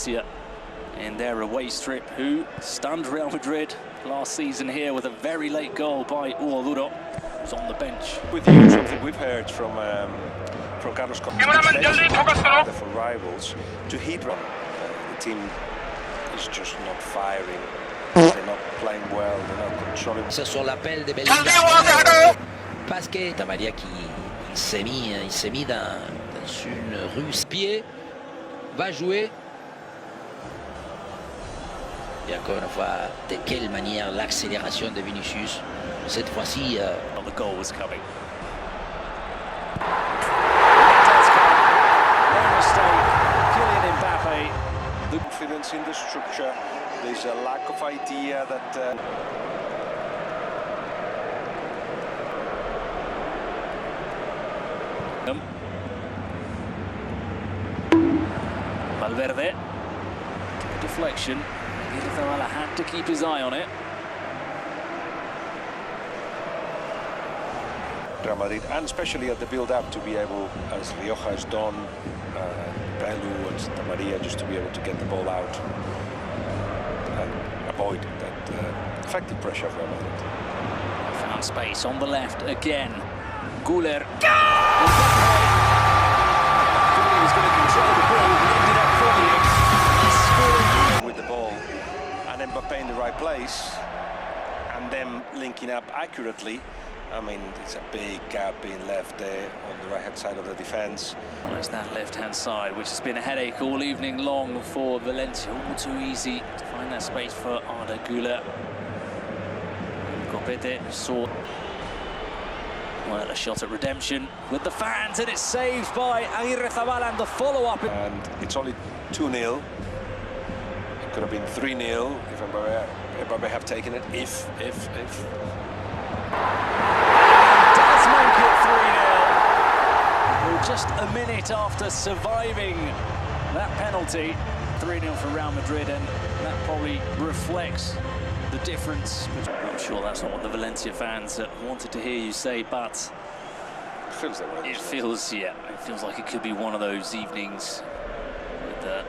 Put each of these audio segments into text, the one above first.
Valencia in their away strip, who stunned Real Madrid last season here with a very late goal by Uoduro. Who's on the bench. With you, something we've heard from Carlos for rivals to heat run. The team is just not firing. They're not playing well. They're not controlling. C'est sur l'appel de Bellingham. Parce que Tchouaméni qui il s'est mis dans une rue. Pied va jouer. Et encore une fois, de quelle manière l'accélération de Vinicius cette fois-ci. The goal was coming. No mistake. Kylian Mbappé. The confidence in the structure. There's a lack of idea that. Valverde. Deflection. Guerra had to keep his eye on it. Real Madrid, and especially at the build-up, to be able, as Rioja has done, Belu and Santa Maria, just to be able to get the ball out and avoid that effective pressure of Real Madrid. Found space on the left again. Guler. He was going to control the ball. He ended up falling. He's scoring with the ball, and Mbappé in the right place, and them linking up accurately. I mean, it's a big gap being left there on the right-hand side of the defence. It's that left-hand side, which has been a headache all evening long for Valencia. All too easy to find that space for Arda Güler. Copete saw well, a shot at redemption with the fans, and it's saved by Aguirre Zabala, and the follow-up. And it's only 2-0. It could have been 3-0 if Mbappé have taken it. If. Does make it 3-0. Well, just a minute after surviving that penalty. 3-0 for Real Madrid, and that probably reflects the difference. I'm sure that's not what the Valencia fans wanted to hear you say, but it feels that way. It feels like it could be one of those evenings with a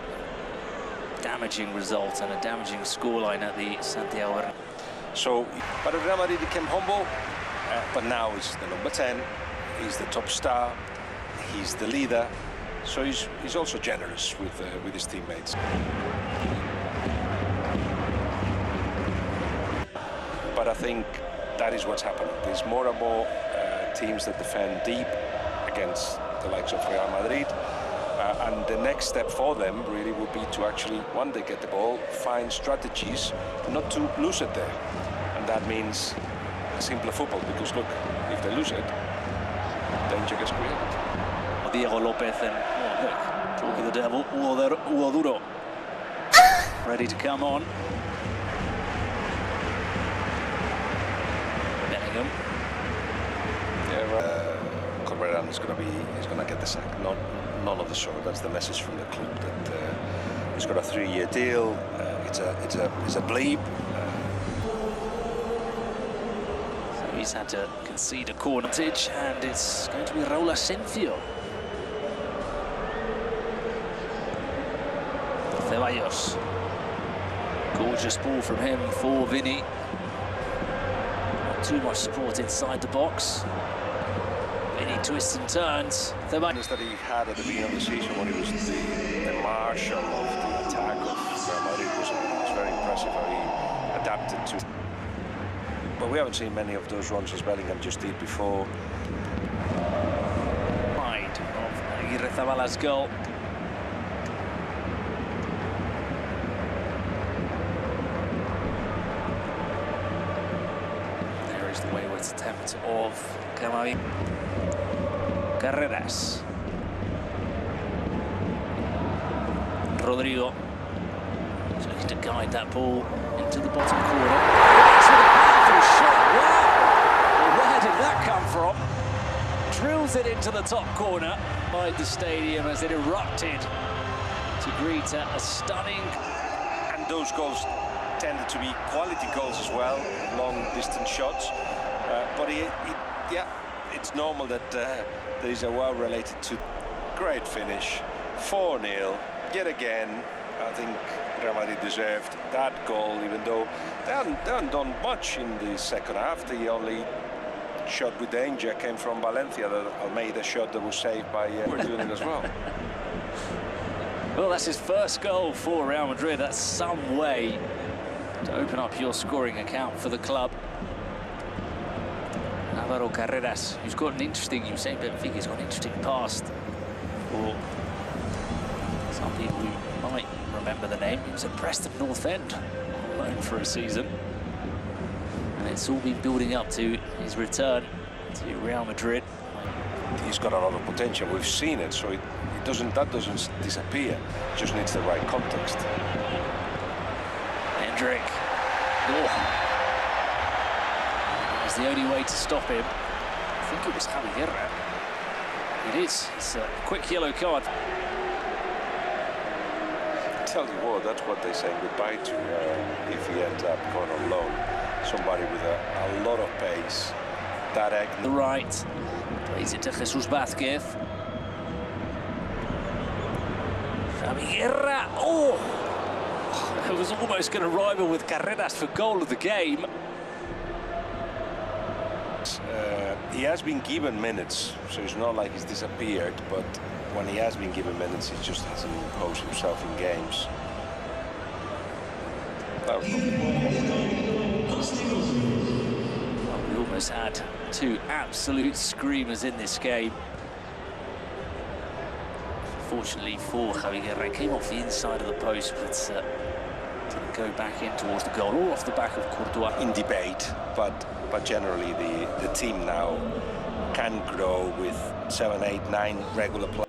damaging result and a damaging scoreline at the Santiago Bernabéu. So, but Real Madrid became humble, but now he's the number 10, he's the top star, he's the leader, so he's also generous with his teammates. But I think that is what's happening. There's more and more teams that defend deep against the likes of Real Madrid, and the next step for them really would be to actually, when they get the ball, find strategies not to lose it there. And that means simpler football, because look, if they lose it, danger gets created. Diego Lopez and, oh look, talking the devil, Uoduro. Ready to come on. Bellingham. Yeah, Corberán is going to get the sack. None of the sort. That's the message from the club, that he's got a 3-year deal. It's a bleep. So he's had to concede a corner, and it's going to be Raúl Asensio. Ceballos. Gorgeous ball from him for Vinny. Not too much support inside the box. Vinny twists and turns. Ceballos that he had at the beginning of the season, when he was the marshal of the attack of Real Madrid, was very impressive how he adapted to. But we haven't seen many of those runs as Bellingham just did before. Wide of Aguirre Zabala's goal. There is the wayward attempt of Álvaro Carreras. Rodrigo is looking to guide that ball into the bottom corner. That's with a powerful shot. Wow! Well, where did that come from? Drills it into the top corner by the stadium as it erupted to greet a stunning. And those goals tended to be quality goals as well, long-distance shots. But it's normal that there is a well related to great finish. 4-0, yet again, I think Real Madrid deserved that goal, even though they hadn't done much in the second half. The only shot with danger came from Valencia, the Almeida shot that was saved by we're doing it as well. Well, that's his first goal for Real Madrid. That's some way to open up your scoring account for the club. Álvaro Carreras, who's got an interesting, you were saying Benfica's got an interesting past. For some people who might remember the name, he was at Preston North End on loan for a season. And it's all been building up to his return to Real Madrid. He's got a lot of potential. We've seen it, so that doesn't disappear. It just needs the right context. Hendrik. Oh. It's the only way to stop him. I think it was Guerra. It is. It's a quick yellow card. Tell you what, that's what they say goodbye to if he ends up going on loan. Somebody with a lot of pace. Direct. The right. Plays it to Jesus Vázquez. Guerra. Oh! It was almost going to rival with Carreras for goal of the game. He has been given minutes, so it's not like he's disappeared, but when he has been given minutes, he just hasn't imposed himself in games. Well, we almost had two absolute screamers in this game. Fortunately for Guerra, came off the inside of the post, but didn't go back in towards the goal, or off the back of Courtois. In debate, but generally the team now can grow with 7, 8, 9 regular players.